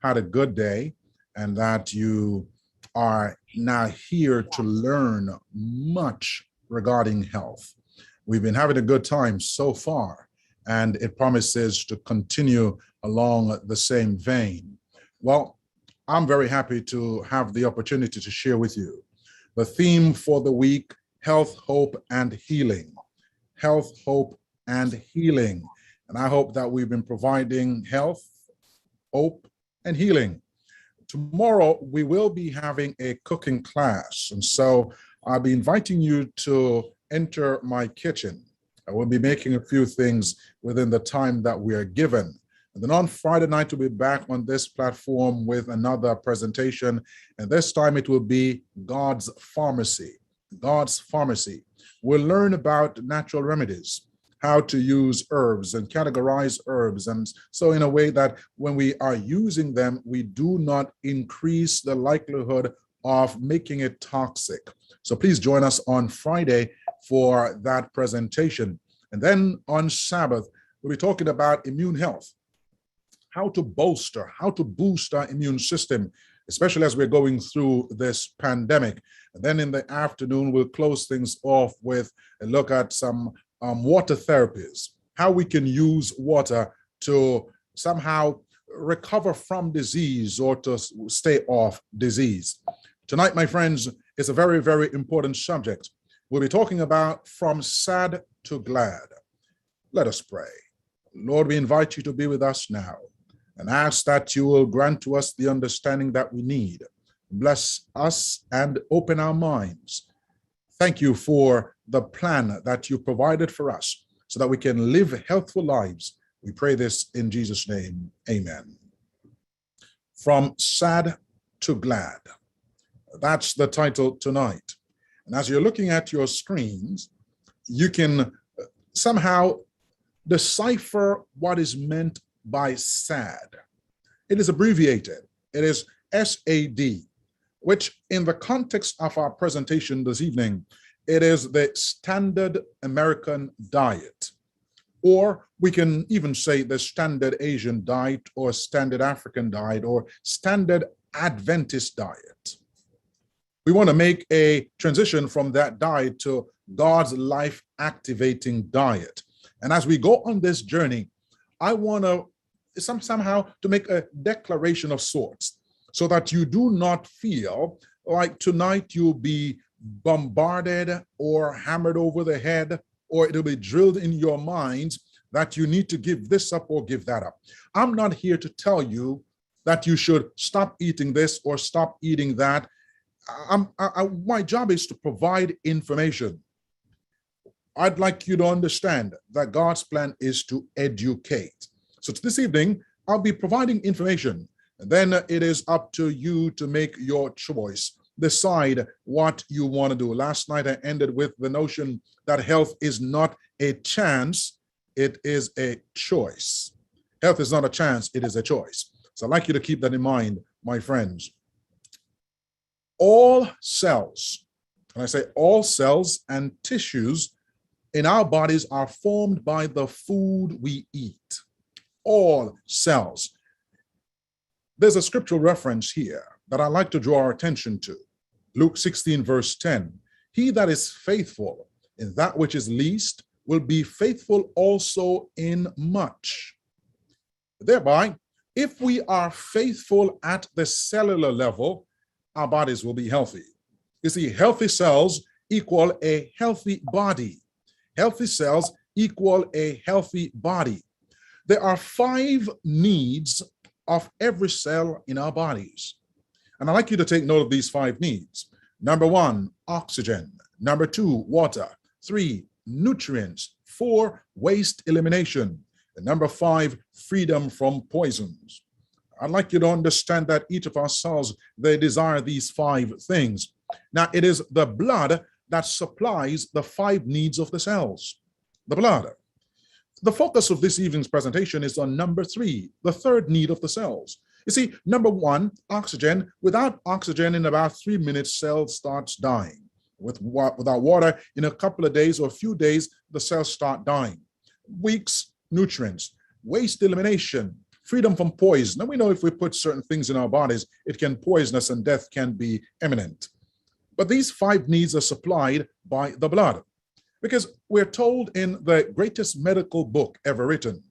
had a good day and that you are now here to learn much regarding health. We've been having a good time so far, and it promises to continue along the same vein. Well, I'm very happy to have the opportunity to share with you the theme for the week: health, hope, and healing. Health, hope, and healing. And I hope that we've been providing health, hope, and healing. Tomorrow, we will be having a cooking class. And so I'll be inviting you to enter my kitchen. I will be making a few things within the time that we are given. And then on Friday night, we'll be back on this platform with another presentation. And this time it will be God's Pharmacy. God's Pharmacy. We'll learn about natural remedies, how to use herbs and categorize herbs. And so in a way that when we are using them, we do not increase the likelihood of making it toxic. So please join us on Friday for that presentation. And then on Sabbath, we'll be talking about immune health, how to boost our immune system, especially as we're going through this pandemic. And then in the afternoon, we'll close things off with a look at some water therapies, how we can use water to somehow recover from disease or to stay off disease. Tonight, my friends, is a very, very important subject. We'll be talking about from sad to glad. Let us pray. Lord, we invite you to be with us now and ask that you will grant to us the understanding that we need. Bless us and open our minds. Thank you for the plan that you provided for us so that we can live healthful lives. We pray this in Jesus' name. Amen. From sad to glad. That's the title tonight. And as you're looking at your screens, you can somehow decipher what is meant by SAD. It is abbreviated. It is S.A.D, which in the context of our presentation this evening, it is the standard American diet, or we can even say the standard Asian diet or standard African diet or standard Adventist diet. We want to make a transition from that diet to God's life activating diet. And as we go on this journey, I want to somehow to make a declaration of sorts so that you do not feel like tonight you'll be bombarded or hammered over the head, or it'll be drilled in your minds that you need to give this up or give that up. I'm not here to tell you that you should stop eating this or stop eating that. My job is to provide information. I'd like you to understand that God's plan is to educate. So this evening, I'll be providing information, and then it is up to you to make your choice. Decide what you want to do. Last night, I ended with the notion that health is not a chance, it is a choice. Health is not a chance, it is a choice. So I'd like you to keep that in mind, my friends. All cells, and I say all cells and tissues in our bodies are formed by the food we eat. All cells. There's a scriptural reference here that I'd like to draw our attention to. Luke 16, verse 10. He that is faithful in that which is least will be faithful also in much. Thereby, if we are faithful at the cellular level, our bodies will be healthy. You see, healthy cells equal a healthy body. Healthy cells equal a healthy body. There are 5 needs of every cell in our bodies. And I'd like you to take note of these 5 needs. Number 1, oxygen. Number 2, water. 3, nutrients. 4, waste elimination. And number 5, freedom from poisons. I'd like you to understand that each of our cells, they desire these 5 things. Now, it is the blood that supplies the 5 needs of the cells. The blood. The focus of this evening's presentation is on number 3, the 3rd need of the cells. You see, number 1, oxygen. Without oxygen, in about 3 minutes, cell starts dying. Without water, in a couple of days or a few days, the cells start dying. Weeks, nutrients. Waste elimination. freedom from poison. And we know if we put certain things in our bodies, it can poison us and death can be imminent. But these 5 needs are supplied by the blood. Because we're told in the greatest medical book ever written,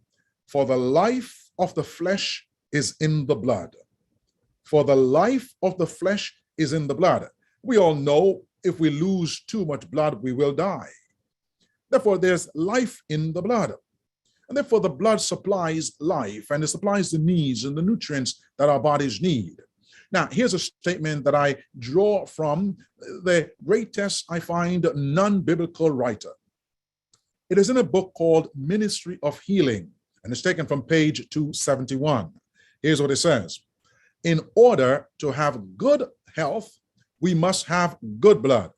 for the life of the flesh is in the blood. For the life of the flesh is in the blood. We all know if we lose too much blood, we will die. Therefore, there's life in the blood. And therefore, the blood supplies life, and it supplies the needs and the nutrients that our bodies need. Now, here's a statement that I draw from the greatest, I find, non-biblical writer. It is in a book called Ministry of Healing, and it's taken from page 271. Here's what it says. In order to have good health, we must have good blood,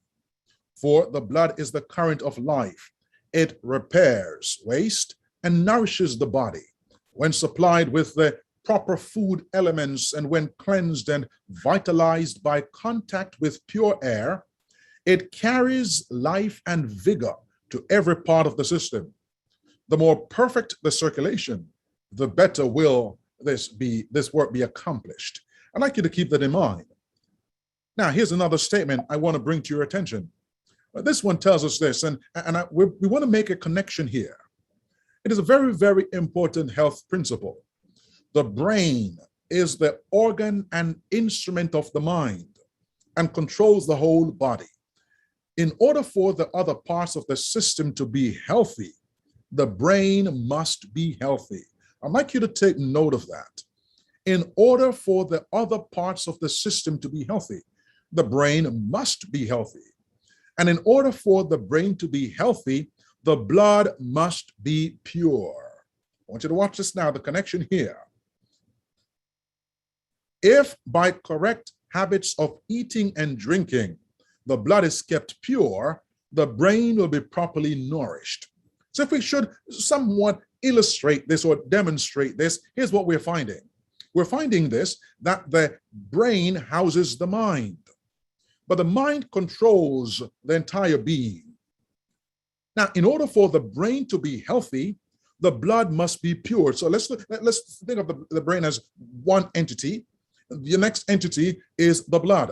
for the blood is the current of life. It repairs waste and nourishes the body. When supplied with the proper food elements and when cleansed and vitalized by contact with pure air, it carries life and vigor to every part of the system. The more perfect the circulation, the better will this work be accomplished. I'd like you to keep that in mind. Now, here's another statement I want to bring to your attention. This one tells us this, and we want to make a connection here. It is a very, very important health principle. The brain is the organ and instrument of the mind and controls the whole body. In order for the other parts of the system to be healthy, the brain must be healthy. I'd like you to take note of that. In order for the other parts of the system to be healthy, the brain must be healthy. And in order for the brain to be healthy, the blood must be pure. I want you to watch this now, the connection here. If by correct habits of eating and drinking, the blood is kept pure, the brain will be properly nourished. So if we should somewhat illustrate this or demonstrate this, here's what we're finding. We're finding this, that the brain houses the mind, but the mind controls the entire being. Now, in order for the brain to be healthy, the blood must be pure. So let's think of the brain as one entity. The next entity is the blood.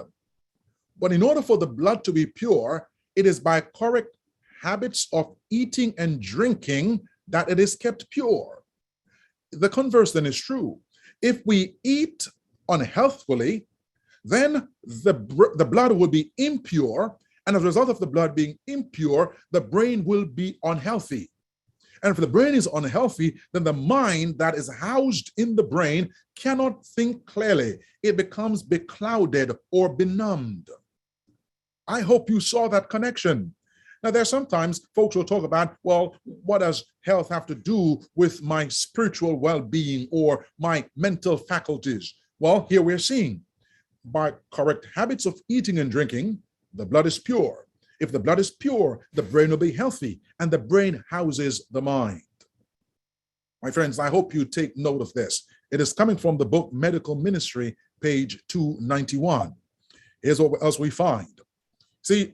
But in order for the blood to be pure, it is by correct habits of eating and drinking that it is kept pure. The converse then is true. If we eat unhealthfully, then the blood will be impure, and as a result of the blood being impure, the brain will be unhealthy. And if the brain is unhealthy, then the mind that is housed in the brain cannot think clearly. It becomes beclouded or benumbed. I hope you saw that connection. Now, there's sometimes folks will talk about, well, what does health have to do with my spiritual well-being or my mental faculties? Well, here we're seeing, by correct habits of eating and drinking, the blood is pure. If the blood is pure, the brain will be healthy, and the brain houses the mind. My friends, I hope you take note of this. It is coming from the book Medical Ministry, page 291. Here's what else we find. See,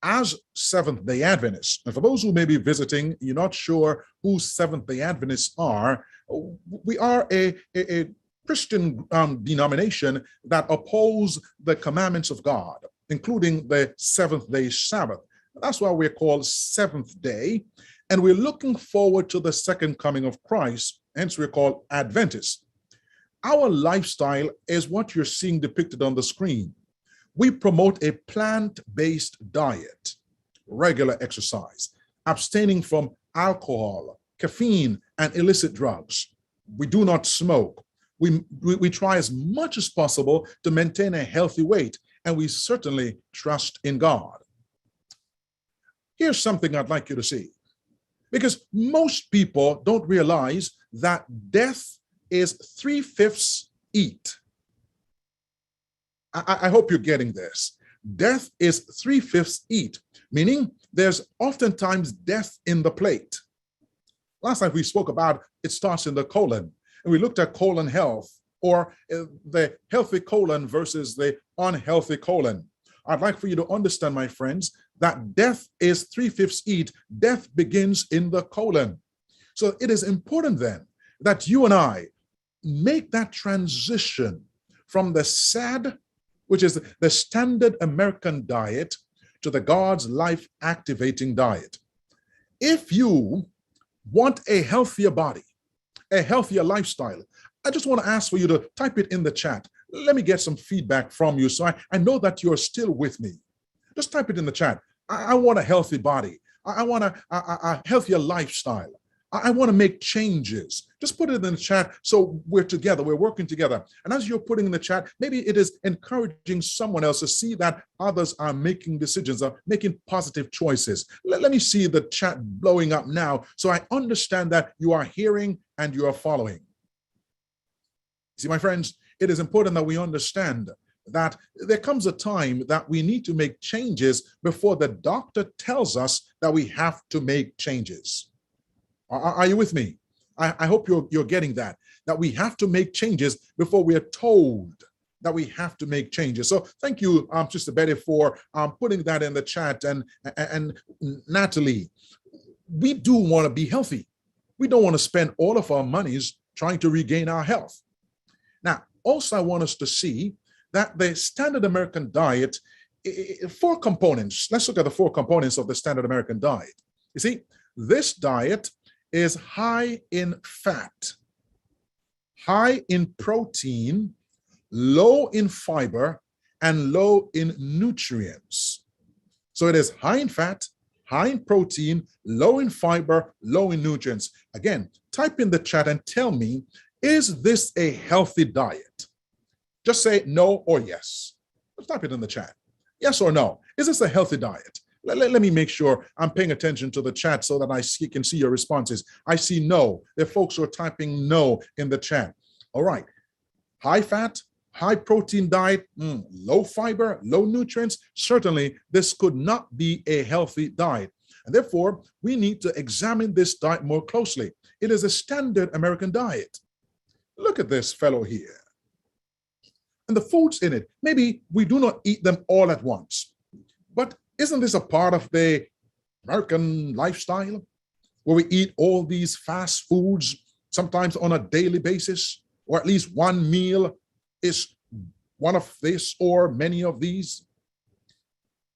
as Seventh-day Adventists, and for those who may be visiting, you're not sure who Seventh-day Adventists are, we are a Christian denomination that oppose the commandments of God, including the seventh-day Sabbath. That's why we're called Seventh Day, and we're looking forward to the second coming of Christ, hence we're called Adventists. Our lifestyle is what you're seeing depicted on the screen. We promote a plant-based diet, regular exercise, abstaining from alcohol, caffeine, and illicit drugs. We do not smoke. We try as much as possible to maintain a healthy weight, and we certainly trust in God. Here's something I'd like you to see, because most people don't realize that death is 3/5 eat. I hope you're getting this. Death is 3/5 eat, meaning there's oftentimes death in the plate. Last time we spoke about it starts in the colon, and we looked at colon health, or the healthy colon versus the unhealthy colon. I'd like for you to understand, my friends, that death is 3/5 eat. Death begins in the colon. So it is important then that you and I make that transition from the S.A.D, which is the standard American diet, to the God's life activating diet. If you want a healthier body, a healthier lifestyle, I just want to ask for you to type it in the chat. Let me get some feedback from you so I know that you're still with me. Just type it in the chat. I want a healthy body. I want a healthier lifestyle. I want to make changes. Just put it in the chat so we're together, we're working together. And as you're putting in the chat, maybe it is encouraging someone else to see that others are making decisions, are making positive choices. Let me see the chat blowing up now so I understand that you are hearing and you are following. See, my friends, it is important that we understand that there comes a time that we need to make changes before the doctor tells us that we have to make changes. Are you with me? I hope you're getting that we have to make changes before we are told that we have to make changes. So thank you, Sister Betty, for putting that in the chat. And Natalie, we do want to be healthy. We don't want to spend all of our monies trying to regain our health. Now, also I want us to see that the standard American diet, 4 components. Let's look at the 4 components of the standard American diet. You see, this diet is high in fat, high in protein, low in fiber, and low in nutrients. So it is high in fat, high in protein, low in fiber, low in nutrients. Again, type in the chat and tell me, is this a healthy diet? Just say no or yes. Just type it in the chat. Yes or no. Is this a healthy diet? Let me make sure I'm paying attention to the chat so that I can see your responses. I see no. There are folks who are typing no in the chat. All right. High fat, high protein diet, low fiber, low nutrients. Certainly, this could not be a healthy diet. And therefore, we need to examine this diet more closely. It is a standard American diet. Look at this fellow here. And the foods in it, maybe we do not eat them all at once, but isn't this a part of the American lifestyle where we eat all these fast foods, sometimes on a daily basis, or at least one meal is one of this or many of these?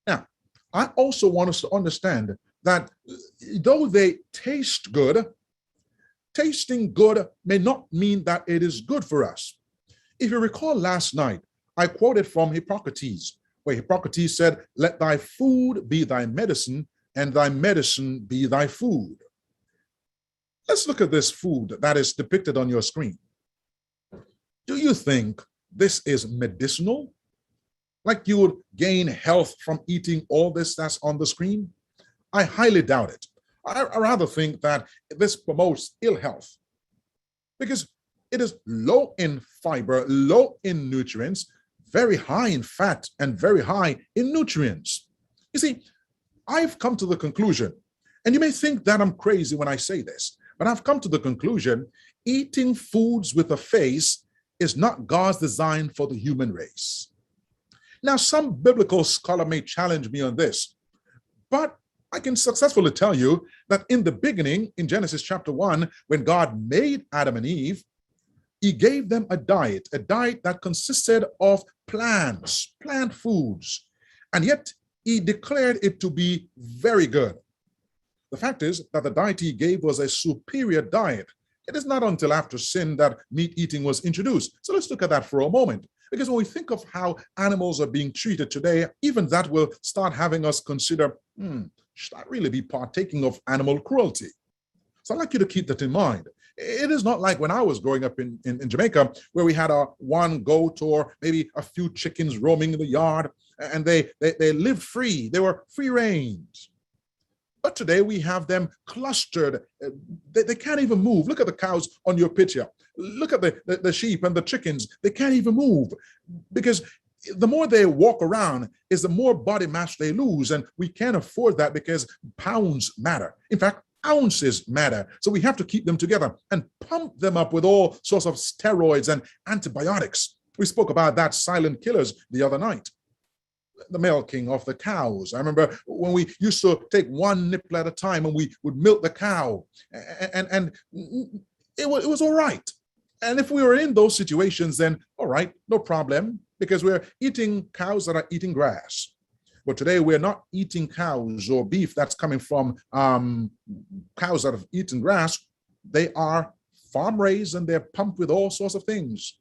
Now, I also want us to understand that though they taste good, tasting good may not mean that it is good for us. If you recall last night, I quoted from Hippocrates, where Hippocrates said, "Let thy food be thy medicine, and thy medicine be thy food." Let's look at this food that is depicted on your screen. Do you think this is medicinal? Like you would gain health from eating all this that's on the screen? I highly doubt it. I rather think that this promotes ill health because it is low in fiber, low in nutrients, very high in fat, and very high in nutrients. You see, I've come to the conclusion, and you may think that I'm crazy when I say this, but I've come to the conclusion, eating foods with a face is not God's design for the human race. Now, some biblical scholar may challenge me on this, but I can successfully tell you that in the beginning, in Genesis chapter 1, when God made Adam and Eve, he gave them a diet that consisted of plants, plant foods, and yet he declared it to be very good. The fact is that the diet he gave was a superior diet. It is not until after sin that meat eating was introduced. So let's look at that for a moment. Because when we think of how animals are being treated today, even that will start having us consider, should I really be partaking of animal cruelty? So I'd like you to keep that in mind. It is not like when I was growing up in Jamaica, where we had one goat or maybe a few chickens roaming in the yard, and they lived free. They were free range. But today we have them clustered. They can't even move. Look at the cows on your picture. Look at the sheep and the chickens. They can't even move because the more they walk around is the more body mass they lose. And we can't afford that because pounds matter. In fact, ounces matter. So we have to keep them together and pump them up with all sorts of steroids and antibiotics. We spoke about that silent killers the other night. The milking of the cows. I remember when we used to take one nipple at a time and we would milk the cow, and it was all right And if we were in those situations, then all right, no problem, because we're eating cows that are eating grass. But today we're not eating cows or beef that's coming from cows that have eaten grass. They are farm raised and they're pumped with all sorts of things.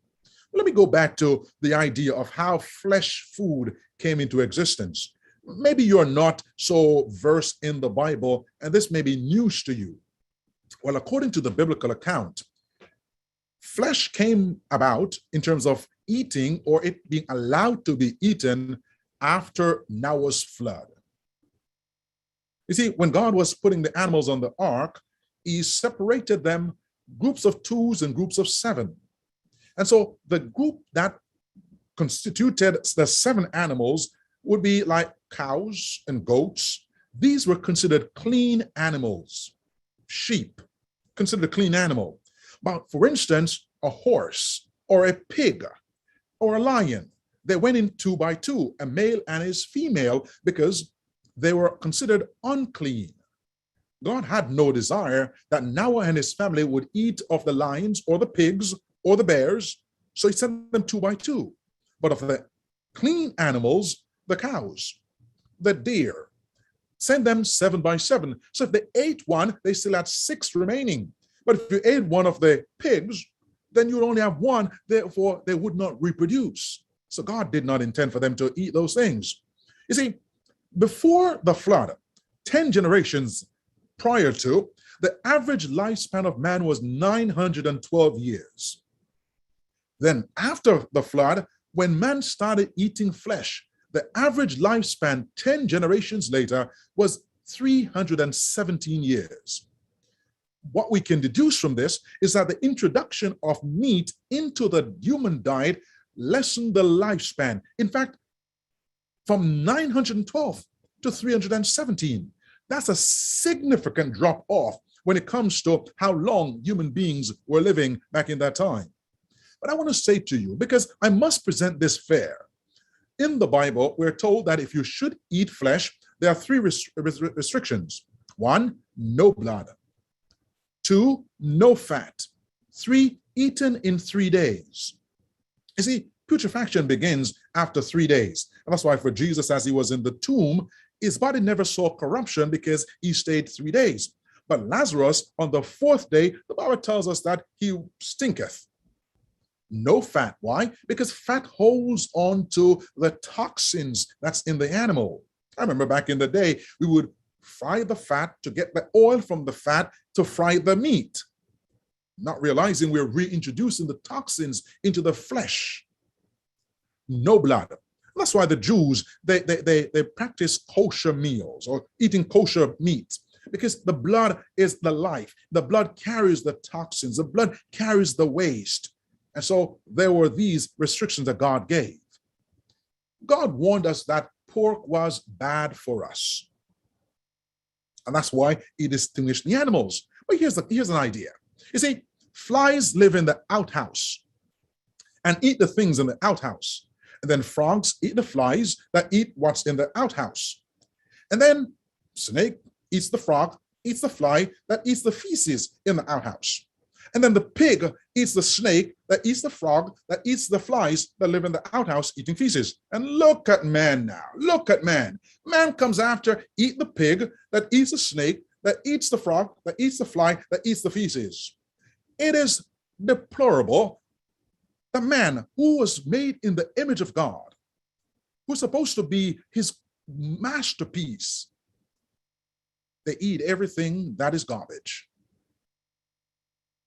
Let me go back to the idea of how flesh food came into existence. Maybe you're not so versed in the Bible, and this may be news to you. Well, according to the biblical account, flesh came about in terms of eating or it being allowed to be eaten after Noah's flood. You see, when God was putting the animals on the ark, he separated them, groups of 2s and groups of 7. And so the group that constituted the 7 animals would be like cows and goats. These were considered clean animals. Sheep, considered a clean animal. But for instance, a horse or a pig or a lion, they went in 2 by 2, a male and his female, because they were considered unclean. God had no desire that Noah and his family would eat of the lions or the pigs or the bears, so he sent them 2 by 2. But of the clean animals, the cows, the deer, send them 7 by 7. So if they ate one, they still had 6 remaining. But if you ate one of the pigs, then you would only have 1, therefore they would not reproduce. So God did not intend for them to eat those things. You see, before the flood, 10 generations prior to, the average lifespan of man was 912 years. Then after the flood, when man started eating flesh, the average lifespan 10 generations later was 317 years. What we can deduce from this is that the introduction of meat into the human diet lessened the lifespan. In fact, from 912 to 317, that's a significant drop off when it comes to how long human beings were living back in that time. But I want to say to you, because I must present this fair, in the Bible, we're told that if you should eat flesh, there are 3 restrictions. 1, no blood. 2, no fat. 3, eaten in 3 days. You see, putrefaction begins after 3 days. And that's why for Jesus, as he was in the tomb, his body never saw corruption because he stayed 3 days. But Lazarus, on the 4th day, the Bible tells us that he stinketh. No fat. Why? Because fat holds on to the toxins that's in the animal. I remember back in the day, we would fry the fat to get the oil from the fat to fry the meat, not realizing we're reintroducing the toxins into the flesh. No blood. That's why the Jews, they practice kosher meals or eating kosher meat, because the blood is the life. The blood carries the toxins. The blood carries the waste. And so there were these restrictions that God gave. God warned us that pork was bad for us. And that's why he distinguished the animals. But here's an idea. You see, flies live in the outhouse and eat the things in the outhouse. And then frogs eat the flies that eat what's in the outhouse. And then snake eats the frog, eats the fly that eats the feces in the outhouse. And then the pig eats the snake that eats the frog that eats the flies that live in the outhouse eating feces. And look at man now. Look at man. Man comes after, eat the pig that eats the snake that eats the frog that eats the fly that eats the feces. It is deplorable that man who was made in the image of God, who's supposed to be his masterpiece, they eat everything that is garbage.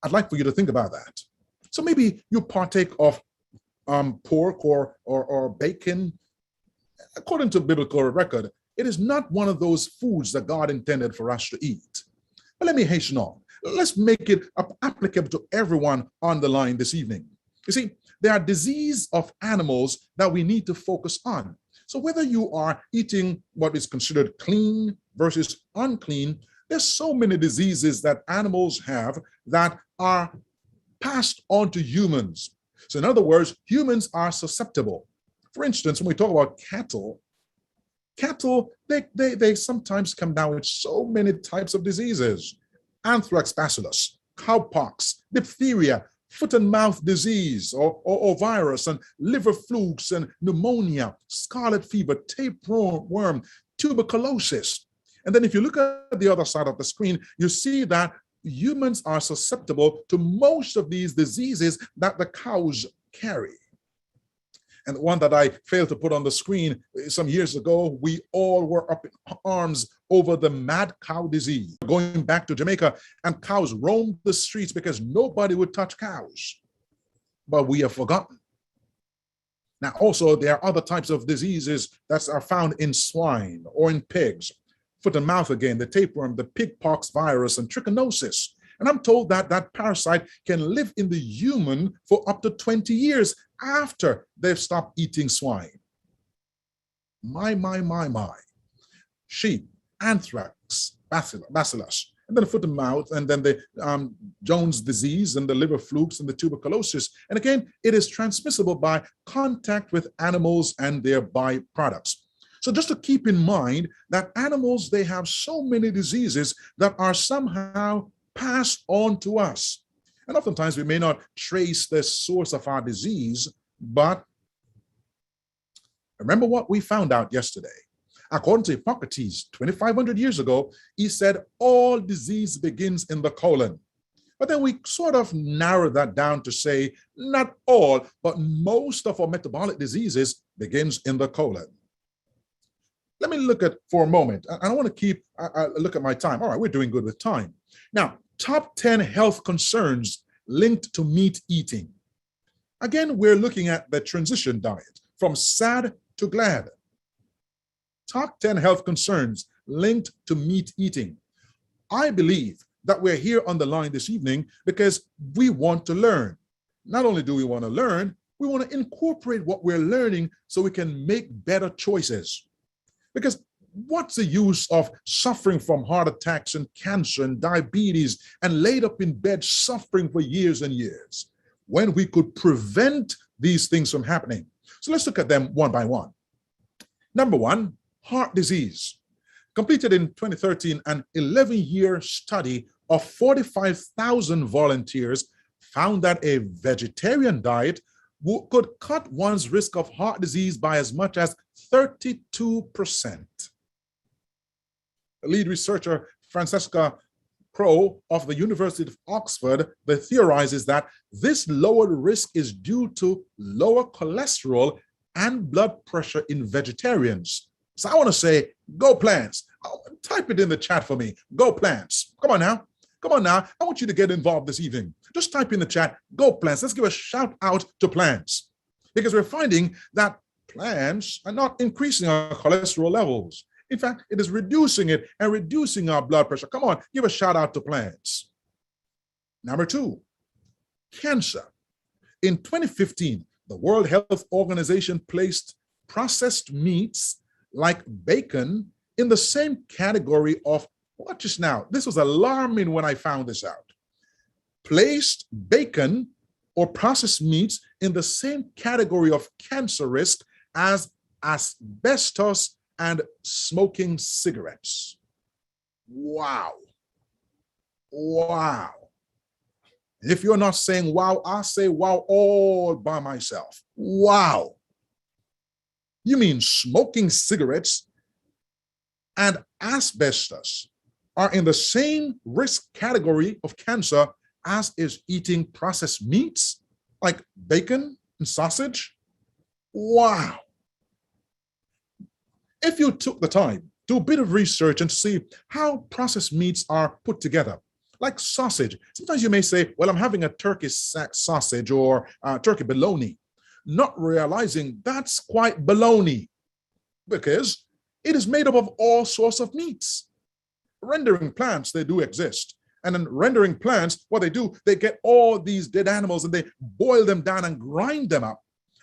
I'd like for you to think about that. So maybe you partake of pork or bacon. According to biblical record, it is not one of those foods that God intended for us to eat. But let me hasten on. Let's make it applicable to everyone on the line this evening. You see, there are diseases of animals that we need to focus on. So whether you are eating what is considered clean versus unclean, there's so many diseases that animals have that are passed on to humans. So in other words, humans are susceptible. For instance, when we talk about cattle, they sometimes come down with so many types of diseases. Anthrax bacillus, cowpox, diphtheria, foot and mouth disease or virus, and liver flukes and pneumonia, scarlet fever, tapeworm, tuberculosis. And then if you look at the other side of the screen, you see that humans are susceptible to most of these diseases that the cows carry. And the one that I failed to put on the screen some years ago, we all were up in arms over the mad cow disease. Going back to Jamaica, and cows roamed the streets because nobody would touch cows. But we have forgotten. Now, also, there are other types of diseases that are found in swine or in pigs. Foot and mouth again, the tapeworm, the pigpox virus, and trichinosis. And I'm told that that parasite can live in the human for up to 20 years after they've stopped eating swine. My. Sheep, anthrax, bacillus, and then the foot and mouth, and then the Jones disease, and the liver flukes, and the tuberculosis. And again, it is transmissible by contact with animals and their byproducts. So just to keep in mind that animals, they have so many diseases that are somehow passed on to us. And oftentimes we may not trace the source of our disease, but remember what we found out yesterday. According to Hippocrates, 2,500 years ago, he said all disease begins in the colon. But then we sort of narrowed that down to say not all, but most of our metabolic diseases begins in the colon. Let me look at for a moment. I don't want to keep look at my time. All right, we're doing good with time. Now, top 10 health concerns linked to meat eating. Again, we're looking at the transition diet from S.A.D to G.L.A.D. Top 10 health concerns linked to meat eating. I believe that we're here on the line this evening because we want to learn. Not only do we want to learn, we want to incorporate what we're learning so we can make better choices. Because what's the use of suffering from heart attacks and cancer and diabetes and laid up in bed suffering for years and years when we could prevent these things from happening? So let's look at them one by one. Number one, heart disease. Completed in 2013, an 11-year study of 45,000 volunteers found that a vegetarian diet could cut one's risk of heart disease by as much as 32%. The lead researcher, Francesca Crowe of the University of Oxford, theorizes that this lowered risk is due to lower cholesterol and blood pressure in vegetarians. So I want to say, go plants. Type it in the chat for me. Go plants. Come on now. Come on now. I want you to get involved this evening. Just type in the chat, go plants. Let's give a shout out to plants. Because we're finding that plants are not increasing our cholesterol levels. In fact, it is reducing it and reducing our blood pressure. Come on, give a shout out to plants. Number two, cancer. In 2015, the World Health Organization placed processed meats like bacon in the same category of, watch this now, this was alarming when I found this out, placed bacon or processed meats in the same category of cancer risk as asbestos and smoking cigarettes. Wow. Wow. If you're not saying wow, I say wow all by myself. Wow. You mean smoking cigarettes and asbestos are in the same risk category of cancer as is eating processed meats like bacon and sausage? Wow. If you took the time, do a bit of research and see how processed meats are put together, like sausage. Sometimes you may say, well, I'm having a turkey sausage or turkey bologna, not realizing that's quite bologna because it is made up of all sorts of meats. Rendering plants, they do exist. And in rendering plants, what they do, they get all these dead animals and they boil them down and grind them up.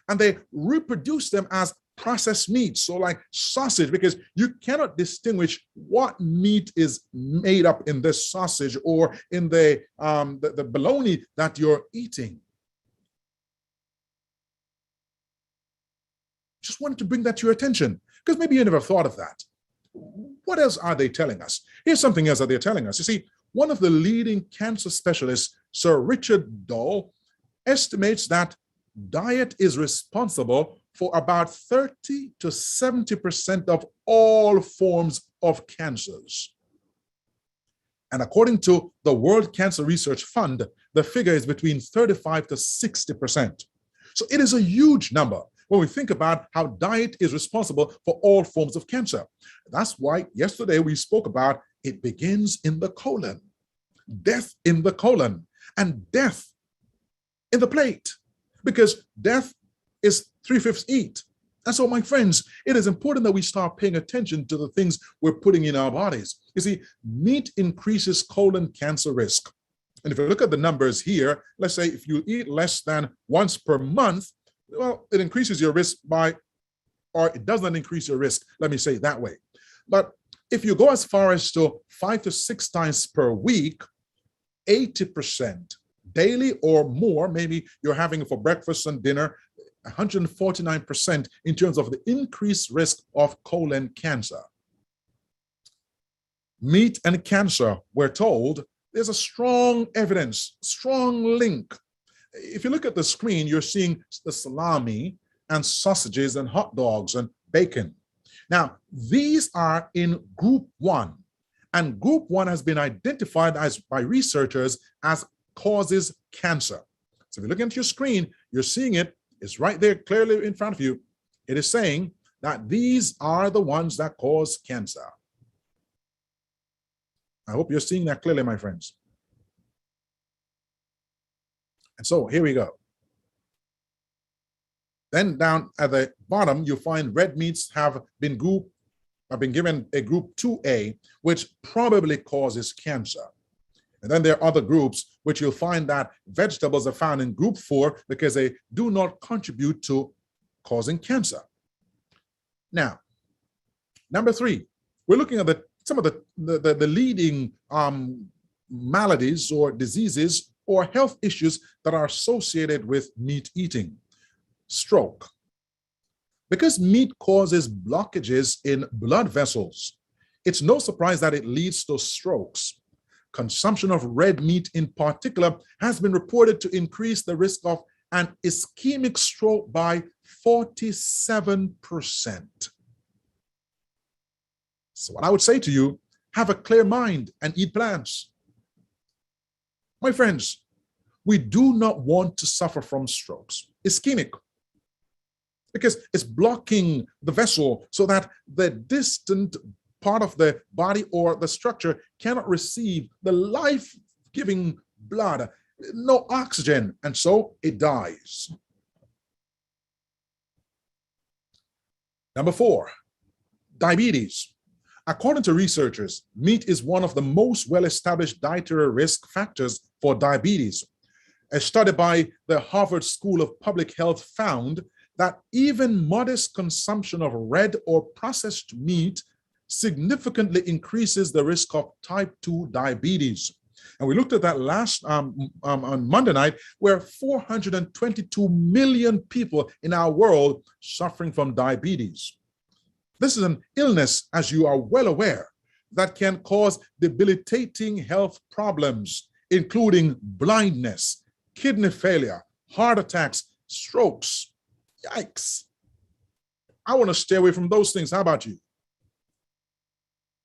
And they reproduce them as processed meats, so like sausage, because you cannot distinguish what meat is made up in this sausage or in the bologna that you're eating. Just wanted to bring that to your attention, because maybe you never thought of that. What else are they telling us? Here's something else that they're telling us. You see, one of the leading cancer specialists, Sir Richard Dole, estimates that diet is responsible for about 30 to 70% of all forms of cancers. And according to the World Cancer Research Fund, the figure is between 35 to 60%. So it is a huge number when we think about how diet is responsible for all forms of cancer. That's why yesterday we spoke about it begins in the colon, death in the colon, and death in the plate, because death is 3/5 eat. And so, my friends, it is important that we start paying attention to the things we're putting in our bodies. You see, meat increases colon cancer risk. And if you look at the numbers here, let's say if you eat less than once per month, well, it increases your risk by, or it does not increase your risk, let me say it that way. But if you go as far as to 5 to 6 times per week, 80% daily or more, maybe you're having it for breakfast and dinner, 149% in terms of the increased risk of colon cancer. Meat and cancer, we're told, there's a strong evidence, strong link. If you look at the screen, you're seeing the salami and sausages and hot dogs and bacon. Now, these are in group 1, and group 1 has been identified by researchers as causes cancer. So if you look into your screen, you're seeing it. It's right there clearly in front of you. It is saying that these are the ones that cause cancer. I hope you're seeing that clearly, my friends. And so here we go. Then down at the bottom, you find red meats have been given a group 2A, which probably causes cancer. And then there are other groups which you'll find that vegetables are found in group 4 because they do not contribute to causing cancer. Now, number 3, we're looking at some of the leading maladies or diseases or health issues that are associated with meat eating. Stroke. Because meat causes blockages in blood vessels, it's no surprise that it leads to strokes. Consumption of red meat in particular has been reported to increase the risk of an ischemic stroke by 47%. So what I would say to you, have a clear mind and eat plants. My friends, we do not want to suffer from strokes. Ischemic, because it's blocking the vessel so that the distant part of the body or the structure cannot receive the life-giving blood, no oxygen, and so it dies. Number 4, diabetes. According to researchers, meat is one of the most well-established dietary risk factors for diabetes. A study by the Harvard School of Public Health found that even modest consumption of red or processed meat significantly increases the risk of type 2 diabetes. And we looked at that last on Monday night, where 422 million people in our world suffering from diabetes. This is an illness, as you are well aware, that can cause debilitating health problems, including blindness, kidney failure, heart attacks, strokes. Yikes. I want to stay away from those things. How about you?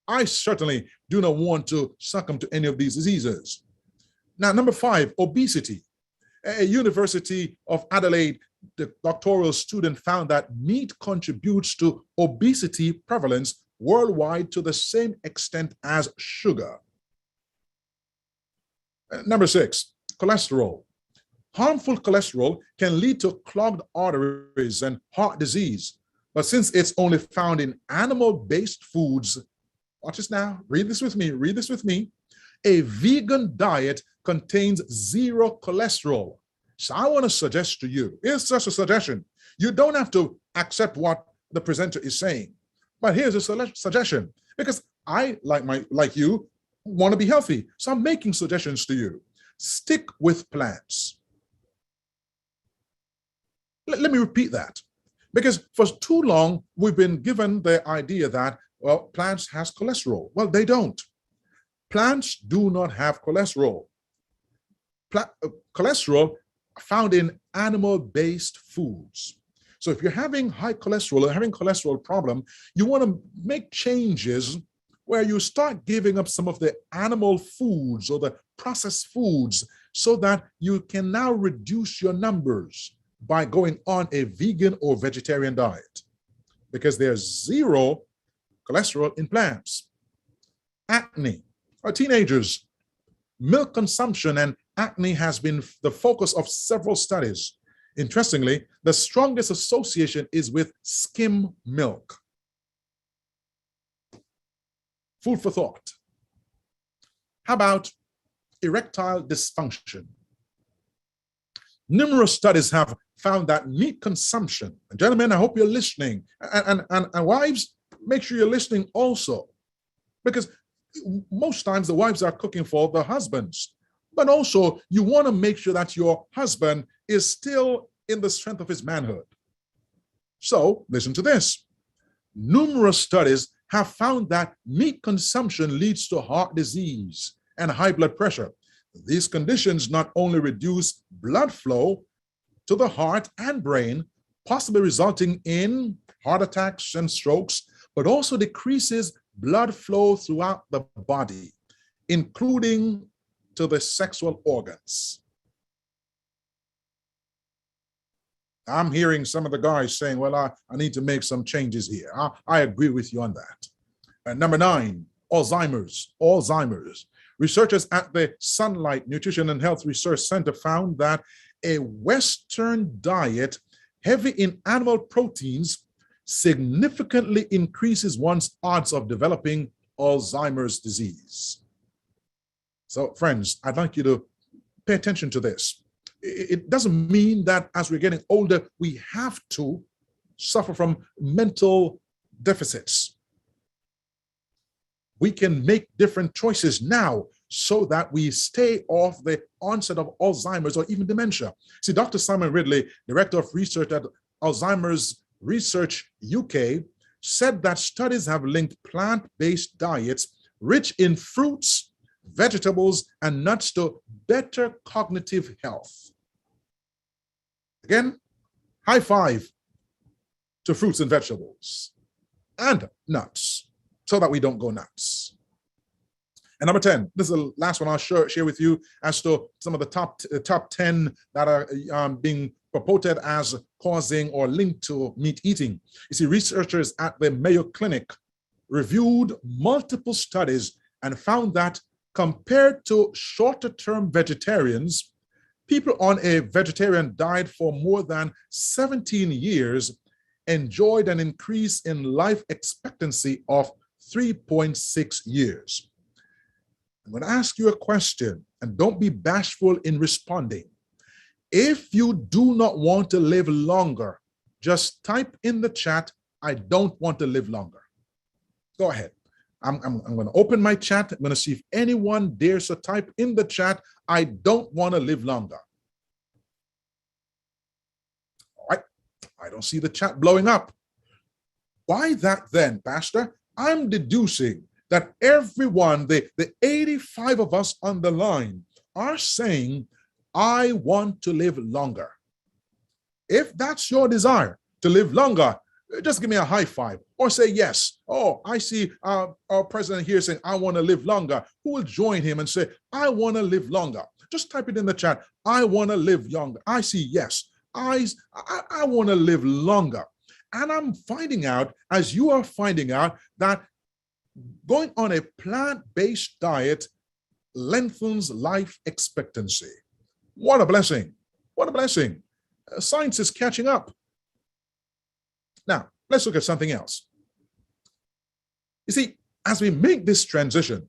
I certainly do not want to succumb to any of these diseases. Now, number 5, obesity. A University of Adelaide doctoral student found that meat contributes to obesity prevalence worldwide to the same extent as sugar. Number 6, cholesterol. Harmful cholesterol can lead to clogged arteries and heart disease. But since it's only found in animal-based foods, watch this now, read this with me. A vegan diet contains 0 cholesterol. So I want to suggest to you, here's just a suggestion. You don't have to accept what the presenter is saying, but here's a suggestion, because I, like you, want to be healthy. So I'm making suggestions to you. Stick with plants. Let me repeat that, because for too long, we've been given the idea that, well, plants has cholesterol. Well, they don't. Plants do not have cholesterol. Cholesterol found in animal-based foods. So if you're having high cholesterol or having cholesterol problem, you want to make changes where you start giving up some of the animal foods or the processed foods so that you can now reduce your numbers by going on a vegan or vegetarian diet, because there's zero cholesterol in plants. Acne. Our teenagers, milk consumption and acne has been the focus of several studies. Interestingly, the strongest association is with skim milk. Food for thought. How about erectile dysfunction? Numerous studies have found that meat consumption, and gentlemen, I hope you're listening, and wives, make sure you're listening also, because most times the wives are cooking for the husbands, but also you want to make sure that your husband is still in the strength of his manhood. So listen to this. Numerous studies have found that meat consumption leads to heart disease and high blood pressure. These conditions not only reduce blood flow to the heart and brain, possibly resulting in heart attacks and strokes, but also decreases blood flow throughout the body, including to the sexual organs. I'm hearing some of the guys saying, well, I need to make some changes here. I agree with you on that. Number 9, Alzheimer's. Alzheimer's. Researchers at the Sunlight Nutrition and Health Research Center found that a Western diet heavy in animal proteins significantly increases one's odds of developing Alzheimer's disease. So, friends, I'd like you to pay attention to this. It doesn't mean that as we're getting older, we have to suffer from mental deficits. We can make different choices now so that we stay off the onset of Alzheimer's or even dementia. See, Dr. Simon Ridley, Director of Research at Alzheimer's Research UK, said that studies have linked plant-based diets rich in fruits, vegetables, and nuts to better cognitive health. Again, high five to fruits and vegetables and nuts so that we don't go nuts. And number 10, this is the last one I'll share with you as to some of the top 10 that are being purported as causing or linked to meat eating. You see, researchers at the Mayo Clinic reviewed multiple studies and found that compared to shorter-term vegetarians, people on a vegetarian diet for more than 17 years enjoyed an increase in life expectancy of 3.6 years. I'm going to ask you a question, and don't be bashful in responding. If you do not want to live longer, just type in the chat, I don't want to live longer. Go ahead. I'm going to open my chat. I'm going to see if anyone dares to type in the chat, I don't want to live longer. All right. I don't see the chat blowing up. Why that then, Pastor? I'm deducing that everyone, the 85 of us on the line, are saying, I want to live longer. If that's your desire to live longer, just give me a high five or say yes. Oh, I see our president here saying, I want to live longer. Who will join him and say, I want to live longer? Just type it in the chat. I want to live longer. I see yes. I want to live longer. And I'm finding out, as you are finding out, that going on a plant-based diet lengthens life expectancy. What a blessing. What a blessing. Science is catching up. Now, let's look at something else. You see, as we make this transition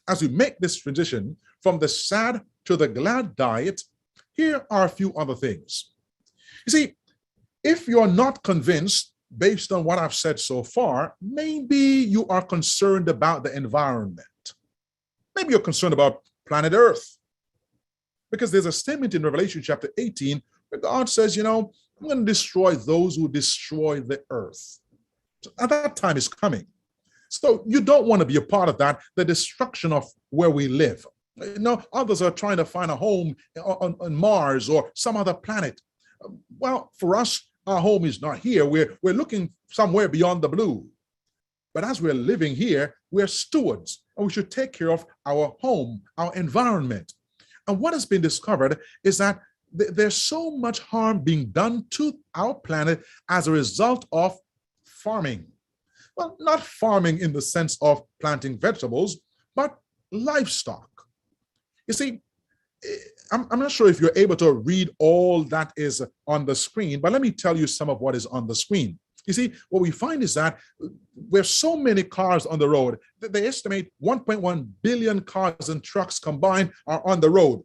from the S.A.D to the G.L.A.D diet, here are a few other things. You see, if you're not convinced based on what I've said so far, maybe you are concerned about the environment. Maybe you're concerned about planet Earth. Because there's a statement in Revelation chapter 18 where God says, you know, I'm going to destroy those who destroy the earth. So at that time is coming. So you don't want to be a part of that, the destruction of where we live. No, others are trying to find a home on Mars or some other planet. Well, for us, our home is not here. We're looking somewhere beyond the blue. But as we're living here, we're stewards, and we should take care of our home, our environment. And what has been discovered is that there's so much harm being done to our planet as a result of farming. Well, not farming in the sense of planting vegetables, but livestock. You see, I'm not sure if you're able to read all that is on the screen, but let me tell you some of what is on the screen. You see, what we find is that there's so many cars on the road that they estimate 1.1 billion cars and trucks combined are on the road.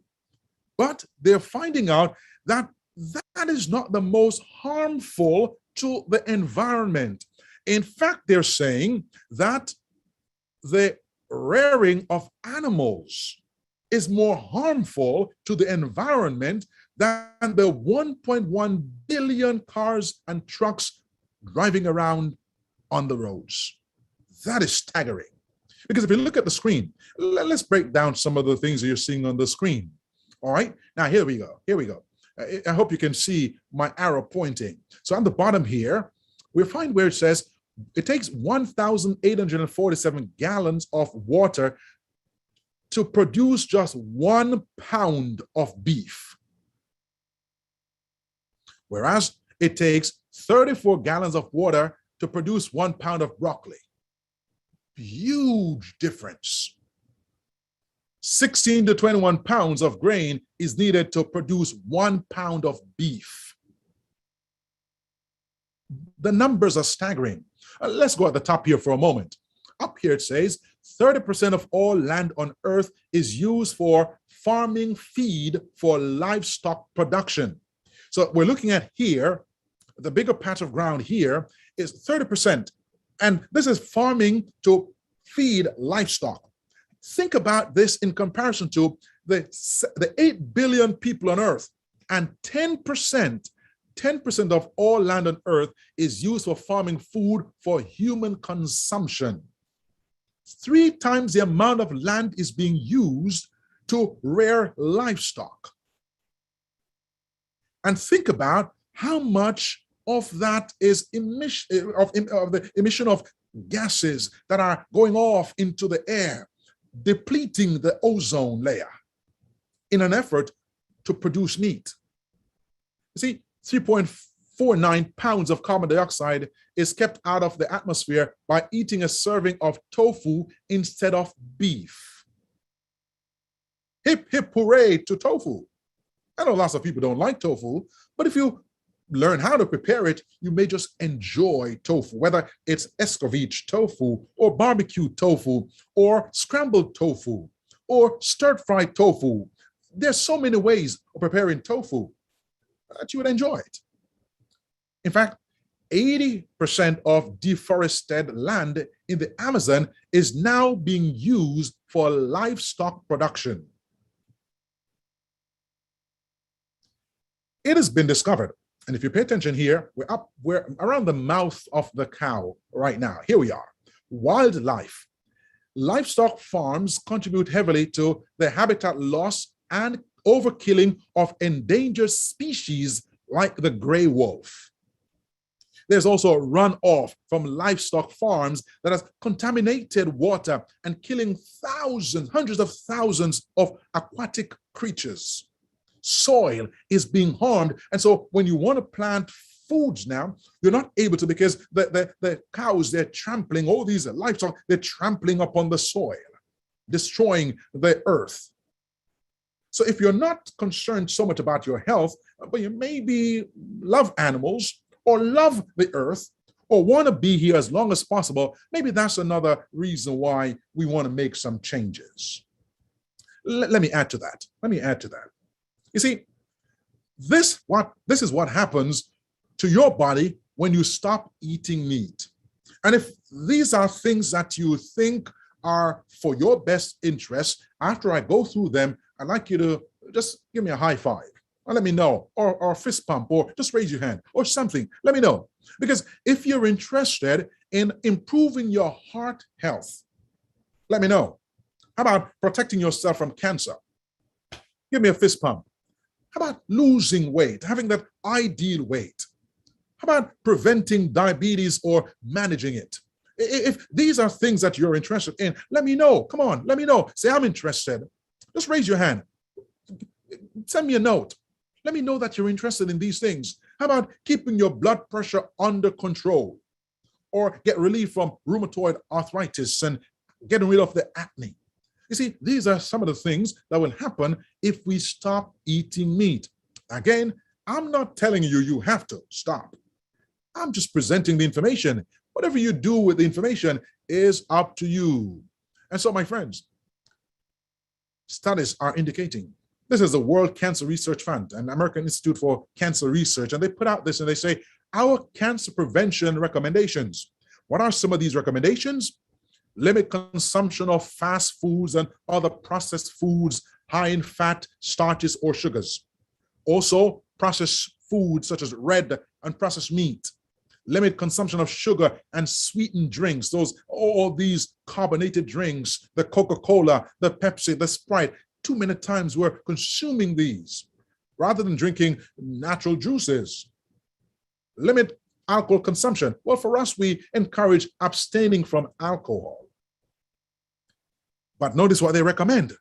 But they're finding out that that is not the most harmful to the environment. In fact, they're saying that the rearing of animals is more harmful to the environment than the 1.1 billion cars and trucks driving around on the roads. That is staggering. Because if you look at the screen, let's break down some of the things that you're seeing on the screen. All right, now here we go. Here we go. I hope you can see my arrow pointing. So on the bottom here, we find where it says it takes 1,847 gallons of water to produce just 1 pound of beef. Whereas it takes 34 gallons of water to produce 1 pound of broccoli. Huge difference. 16 to 21 pounds of grain is needed to produce 1 pound of beef. The numbers are staggering. Let's go at the top here for a moment. Up here it says 30% of all land on earth is used for farming feed for livestock production. So we're looking at here, the bigger patch of ground here is 30%. And this is farming to feed livestock. Think about this in comparison to the 8 billion people on earth, and 10% of all land on earth is used for farming food for human consumption. 3 times the amount of land is being used to rear livestock. And think about how much of that is emission of the emission of gases that are going off into the air, depleting the ozone layer in an effort to produce meat. You see, 3.49 pounds of carbon dioxide is kept out of the atmosphere by eating a serving of tofu instead of beef. Hip, hip, hooray to tofu. I know lots of people don't like tofu, but if you learn how to prepare it, you may just enjoy tofu, whether it's escovitch tofu or barbecue tofu or scrambled tofu or stir-fried tofu. There's so many ways of preparing tofu that you would enjoy it. In fact, 80% of deforested land in the Amazon is now being used for livestock production. It has been discovered, and if you pay attention here, we're around the mouth of the cow right now. Here we are. Wildlife. Livestock farms contribute heavily to the habitat loss and overkilling of endangered species like the gray wolf. There's also runoff from livestock farms that has contaminated water and killing thousands, hundreds of thousands of aquatic creatures. Soil is being harmed. And so when you want to plant foods now, you're not able to, because the cows, they're trampling, all these livestock, they're trampling upon the soil, destroying the earth. So if you're not concerned so much about your health, but you maybe love animals or love the earth or want to be here as long as possible, maybe that's another reason why we want to make some changes. Let me add to that. You see, this is what happens to your body when you stop eating meat. And if these are things that you think are for your best interest, after I go through them, I'd like you to just give me a high five, or let me know, or a fist pump, or just raise your hand, or something. Let me know. Because if you're interested in improving your heart health, let me know. How about protecting yourself from cancer? Give me a fist pump. How about losing weight, having that ideal weight? How about preventing diabetes or managing it? If these are things that you're interested in, let me know. Come on, let me know. Say, I'm interested. Just raise your hand. Send me a note. Let me know that you're interested in these things. How about keeping your blood pressure under control? Or get relief from rheumatoid arthritis and getting rid of the acne? You see, these are some of the things that will happen if we stop eating meat. Again, I'm not telling you you have to stop. I'm just presenting the information. Whatever you do with the information is up to you. And so, my friends, studies are indicating, this is the World Cancer Research Fund and American Institute for Cancer Research, and they put out this and they say, our cancer prevention recommendations. What are some of these recommendations? Limit consumption of fast foods and other processed foods high in fat, starches, or sugars. Also, processed foods such as red and processed meat. Limit consumption of sugar and sweetened drinks, all these carbonated drinks, the Coca-Cola, the Pepsi, the Sprite. Too many times we're consuming these rather than drinking natural juices. Limit alcohol consumption. Well, for us, we encourage abstaining from alcohol. But notice what they recommend.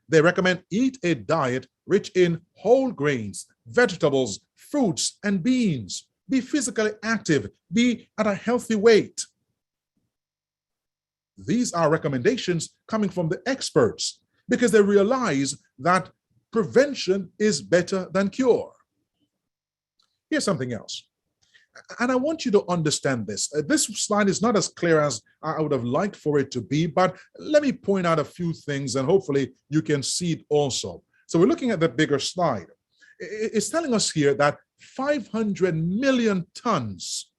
They recommend eat a diet rich in whole grains, vegetables, fruits, and beans. Be physically active. Be at a healthy weight. These are recommendations coming from the experts because they realize that prevention is better than cure. Here's something else. And I want you to understand this. This slide is not as clear as I would have liked for it to be, but let me point out a few things and hopefully you can see it also. So we're looking at the bigger slide. It's telling us here that 500 million tons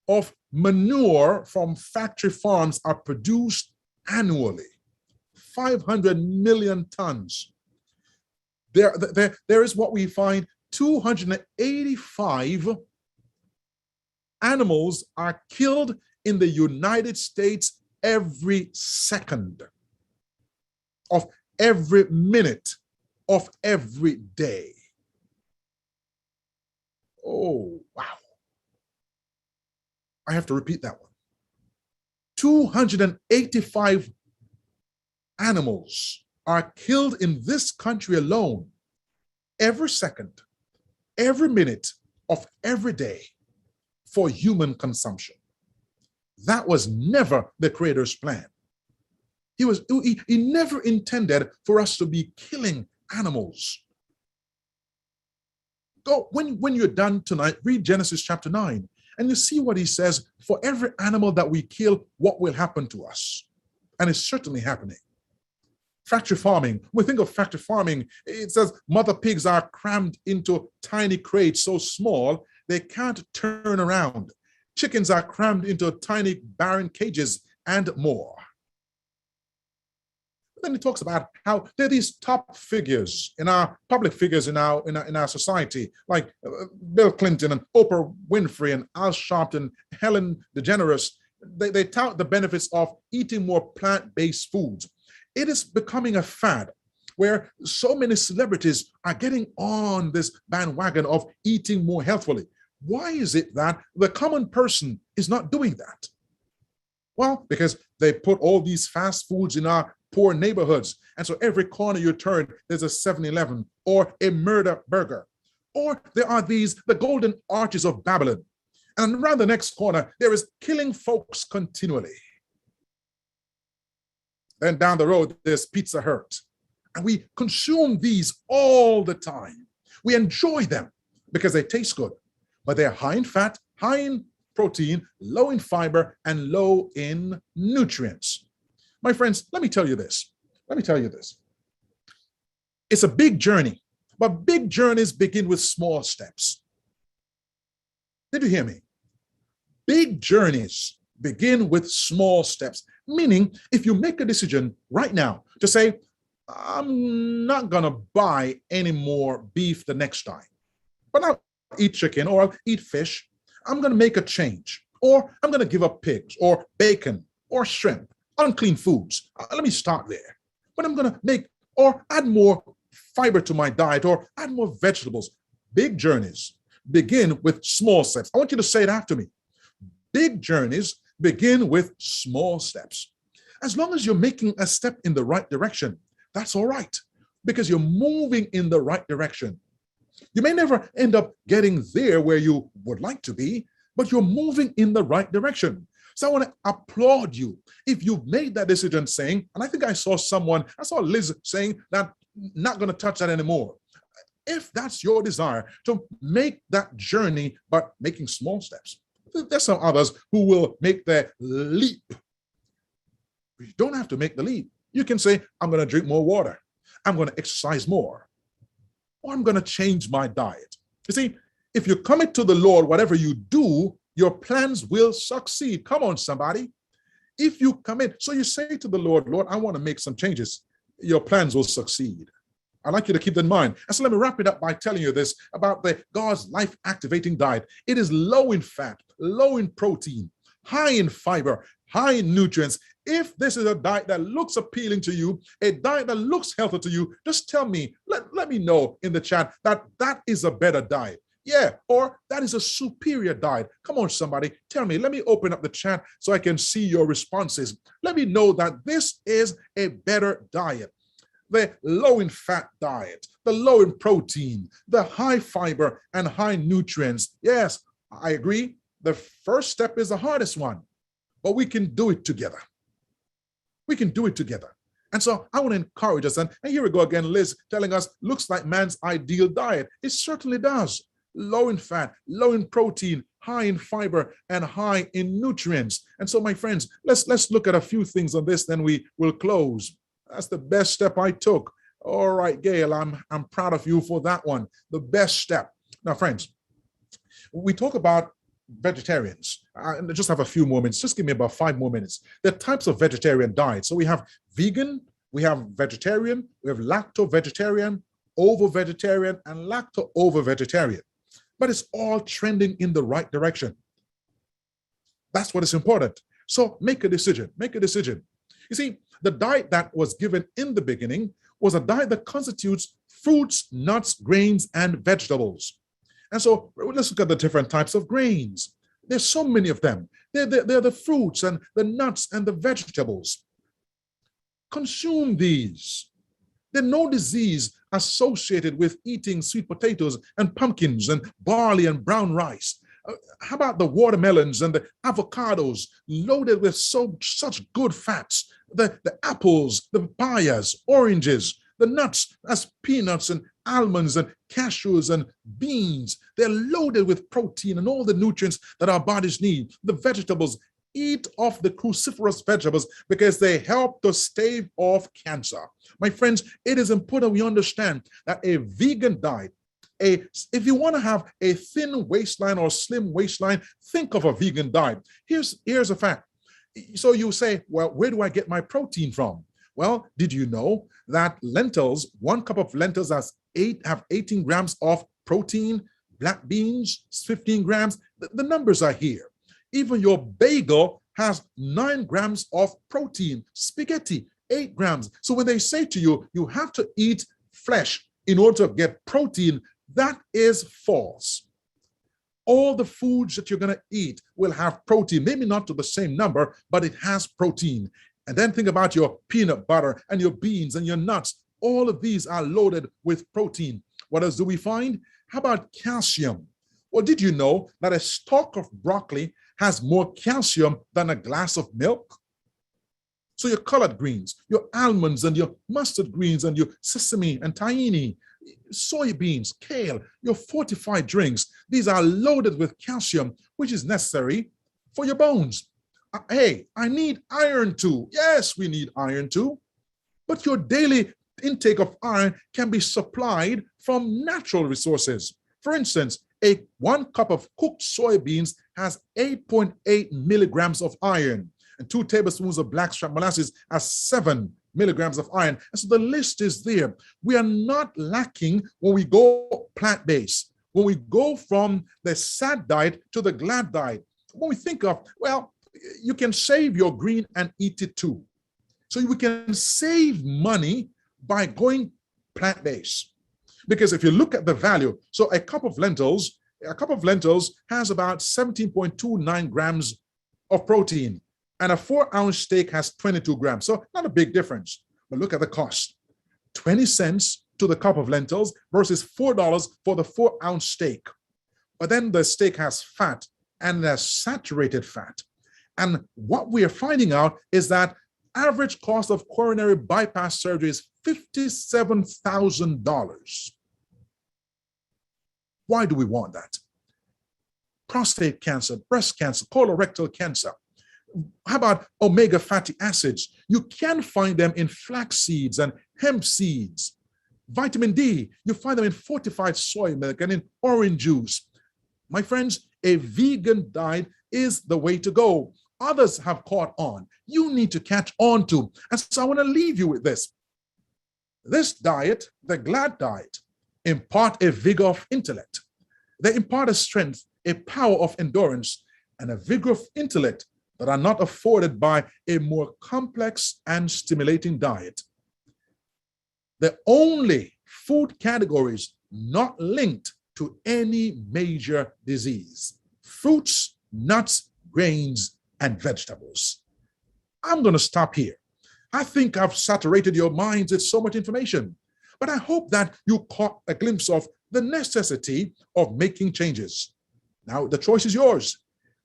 of manure from factory farms are produced annually. 500 million tons. There is what we find 285 animals are killed in the United States every second of every minute of every day. Oh, wow. I have to repeat that one. 285 animals are killed in this country alone every second, every minute of every day for human consumption. That was never the Creator's plan. He never intended for us to be killing animals. Go, when you're done tonight, read Genesis chapter 9, and you see what he says, for every animal that we kill, what will happen to us? And it's certainly happening. Factory farming, when we think of factory farming, it says mother pigs are crammed into tiny crates so small they can't turn around. Chickens are crammed into tiny barren cages and more. Then he talks about how there are these top figures in our public figures in our society, like Bill Clinton and Oprah Winfrey and Al Sharpton, Helen DeGeneres. They tout the benefits of eating more plant-based foods. It is becoming a fad where so many celebrities are getting on this bandwagon of eating more healthfully. Why is it that the common person is not doing that? Well, because they put all these fast foods in our poor neighborhoods. And so every corner you turn, there's a 7-Eleven or a murder burger. Or there are the golden arches of Babylon. And around the next corner, there is killing folks continually. Then down the road, there's Pizza Hut. And we consume these all the time. We enjoy them because they taste good, but they're high in fat, high in protein, low in fiber, and low in nutrients. My friends, let me tell you this. It's a big journey, but big journeys begin with small steps. Did you hear me? Big journeys begin with small steps, meaning if you make a decision right now to say, I'm not going to buy any more beef the next time, but I'll eat chicken or I'll eat fish. I'm going to make a change, or I'm going to give up pigs or bacon or shrimp. unclean foods. Let me start there. But I'm going to make or add more fiber to my diet or add more vegetables. Big journeys begin with small steps. I want you to say it after me. Big journeys begin with small steps. As long as you're making a step in the right direction, that's all right, because you're moving in the right direction. You may never end up getting there where you would like to be, but you're moving in the right direction. So I want to applaud you if you've made that decision saying, and I think I saw Liz saying that not going to touch that anymore. If that's your desire to make that journey, but making small steps. There's some others who will make the leap. You don't have to make the leap. You can say, I'm going to drink more water. I'm going to exercise more. Or I'm going to change my diet. You see, if you commit to the Lord, whatever you do, your plans will succeed. Come on, somebody. If you commit, so you say to the Lord, Lord, I want to make some changes. Your plans will succeed. I'd like you to keep that in mind. And so let me wrap it up by telling you this about the God's life-activating diet. It is low in fat, low in protein, high in fiber, high in nutrients. If this is a diet that looks appealing to you, a diet that looks healthy to you, just tell me, let me know in the chat that that is a better diet. Yeah, or that is a superior diet. Come on, somebody, tell me. Let me open up the chat so I can see your responses. Let me know that this is a better diet. The low in fat diet, the low in protein, the high fiber and high nutrients. Yes, I agree. The first step is the hardest one, but we can do it together. We can do it together. And so I want to encourage us. And here we go again, Liz telling us, looks like man's ideal diet. It certainly does. Low in fat, low in protein, high in fiber, and high in nutrients. And so, my friends, let's look at a few things on this, then we will close. That's the best step I took. All right, Gail, I'm proud of you for that one. The best step. Now, friends, we talk about vegetarians. I just have a few more minutes. Just give me about 5 more minutes. There are types of vegetarian diets. So we have vegan, we have vegetarian, we have lacto-vegetarian, ovo-vegetarian, and lacto-ovo-vegetarian. But it's all trending in the right direction. That's what is important. So make a decision. Make a decision. You see, the diet that was given in the beginning was a diet that constitutes fruits, nuts, grains, and vegetables. And so let's look at the different types of grains. There's so many of them. They're the fruits and the nuts and the vegetables. Consume these. There's no disease associated with eating sweet potatoes and pumpkins and barley and brown rice. How about the watermelons and the avocados loaded with such good fats? The apples, the papayas, oranges, the nuts as peanuts and almonds and cashews and beans. They're loaded with protein and all the nutrients that our bodies need. The vegetables, eat off the cruciferous vegetables because they help to stave off cancer. My friends, it is important we understand that a vegan diet, if you want to have a thin waistline or slim waistline, think of a vegan diet. Here's a fact. So you say, well, where do I get my protein from? Well, did you know that lentils, 1 cup of lentils have 18 grams of protein, black beans, 15 grams. The numbers are here. Even your bagel has 9 grams of protein, spaghetti, 8 grams. So when they say to you, you have to eat flesh in order to get protein, that is false. All the foods that you're going to eat will have protein, maybe not to the same number, but it has protein. And then think about your peanut butter and your beans and your nuts. All of these are loaded with protein. What else do we find? How about calcium? Well, did you know that a stalk of broccoli has more calcium than a glass of milk? So your collard greens, your almonds and your mustard greens and your sesame and tahini, soybeans, kale, your fortified drinks, these are loaded with calcium, which is necessary for your bones. Hey, I need iron too. Yes, we need iron too. But your daily intake of iron can be supplied from natural resources. For instance, 1 cup of cooked soybeans has 8.8 milligrams of iron, and 2 tablespoons of blackstrap molasses has 7 milligrams of iron. And so the list is there. We are not lacking when we go plant-based, when we go from the S.A.D diet to the G.L.A.D diet. When we think of, well, You can save your green and eat it too. So we can save money by going plant-based. Because if you look at the value, so a cup of lentils has about 17.29 grams of protein, and a 4-ounce steak has 22 grams. So not a big difference. But look at the cost. 20 cents to the cup of lentils versus $4 for the 4-ounce steak. But then the steak has fat, and there's saturated fat. And what we are finding out is that average cost of coronary bypass surgery is $57,000. Why do we want that? Prostate cancer, breast cancer, colorectal cancer. How about omega fatty acids? You can find them in flax seeds and hemp seeds. Vitamin D, you find them in fortified soy milk and in orange juice. My friends, a vegan diet is the way to go. Others have caught on. You need to catch on to. And so I want to leave you with this. This diet, the G.L.A.D diet, impart a vigor of intellect. They impart a strength, a power of endurance, and a vigor of intellect that are not afforded by a more complex and stimulating diet. The only food categories not linked to any major disease: fruits, nuts, grains, and vegetables. I'm going to stop here. I think I've saturated your minds with so much information, but I hope that you caught a glimpse of the necessity of making changes. Now, the choice is yours.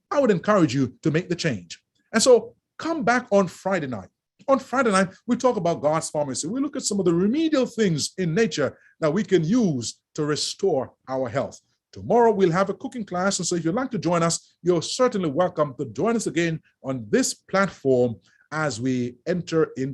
I would encourage you to make the change. And so come back on Friday night. On Friday night, we talk about God's pharmacy. We look at some of the remedial things in nature that we can use to restore our health. Tomorrow, we'll have a cooking class. And so if you'd like to join us, you're certainly welcome to join us again on this platform as we enter into